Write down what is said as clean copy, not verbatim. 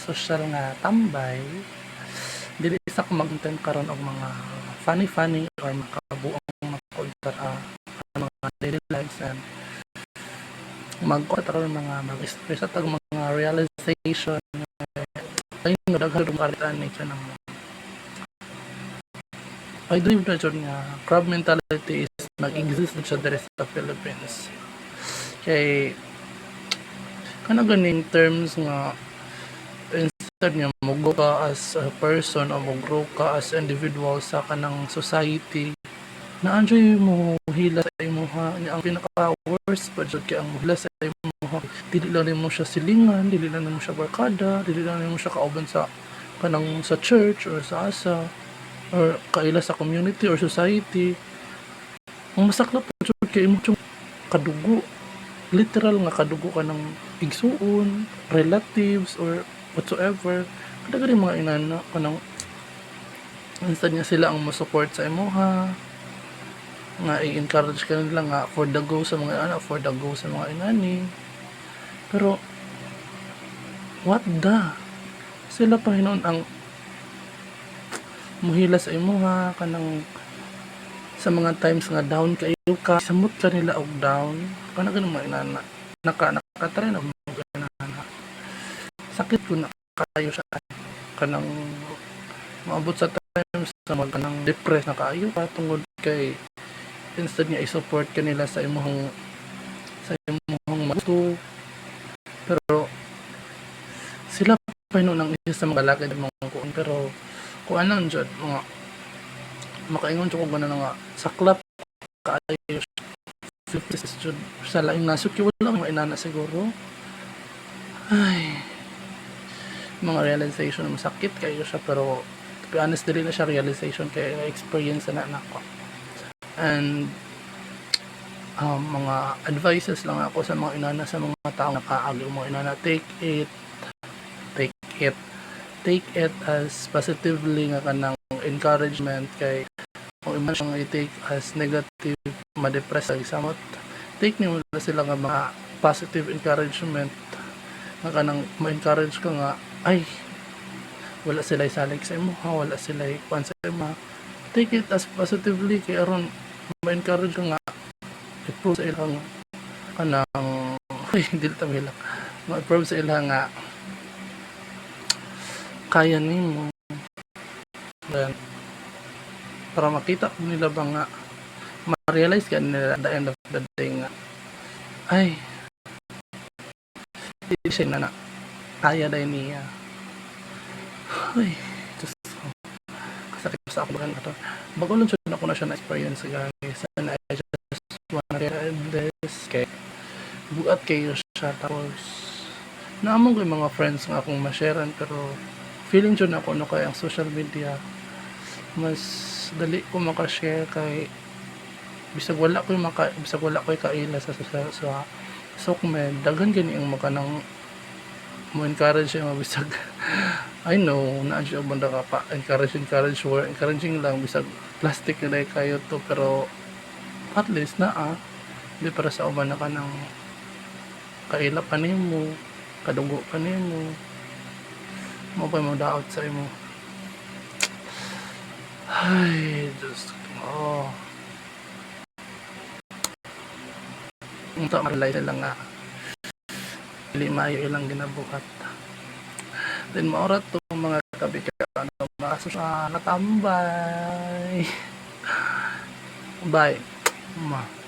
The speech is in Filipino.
social nga tambay, dili sa ko mag-content karon og mga funny or makabuang makultura mga daily lives and karon mga mag-express at mga realization ay nga daghan karitaan ni kanang I believe na jud nga crab mentality is nag-exist sa diri sa Philippines. Kay kana ganing terms nga instead nga mogo ka as a person o mogrow ka as individual sa kanang society na-enjoy mo hila sa imuha ang pinaka worst pa jud kay ang hila sa imuha dili lang nimo siya silingan, dili lang nimo siya barkada, dili lang nimo siya kauban sa kanang sa church or sa asa or kaila sa community or society. Ang masaklap po kay imo kadugo, literal nga kadugo ka ng igsuon, relatives or whatsoever. Kada gani mga inana kanang instead nga sila ang mo-support sa imuha nga i-encourage ka nila nga for the go sa mga anak, for the go sa mga inani. Pero what the sila pa hinon ang muhila sa imuha kanang sa mga times nga down kayo ka samot ka nila og down kana ganun mga inana nakatry na mga inana sakit ko na kayo sa kanang maabot sa times sa mga kanang depressed na kayo ka tungod kay instead nga i-support ka nila sa imong gusto pero sila pa hinon ang isa sa mga lalaki mga kuon pero kung anong dyan, mga makaingon ko gano'n nga saklap kaayo dyan sa laing nasuki wala mga inana siguro ay mga realization na masakit kayo siya pero to be honest dili na siya realization kaya experience na nako and mga advices lang ako sa mga inana sa mga tao na kaagi mga inana take it as positively nga kanang encouragement kay kung iman siyang i-take as negative ma-depress ay samot take niyo na sila nga mga positive encouragement nga kanang ma-encourage ka nga ay wala sila isalig sa imo wala sila kuan sa imo take it as positively kay aron ma-encourage ka nga i-prove sa ilang kanang hindi ta hilak ma-prove sa ilang nga kaya nimo then para makita nila ba nga ma-realize ka nila at the end of the day nga ay hindi siya na kaya dahil niya ay just kasakit sa ako bagan ito bago lang siya na ko na siya na-experience guys and I just wanna realize this kay buat kayo siya tapos naamong ko yung mga friends nga akong ma-sharean pero feeling dyan ako no kaya ang social media mas dali ko makashare kay bisag wala ko kaila sa sokmed daghan gani ang makanang mo encourage yung bisag I know na siya banda ka pa encouraging lang bisag plastic na kayo to pero at least na di para sa uban na ka ng kaila pa nimo kadugo pa nimo mo pa mo daot sa imo ay just unta ma-realize lang nga dili maayo ilang ginabuhat then maorat to mga tabi ka maaso sa natambay bye ma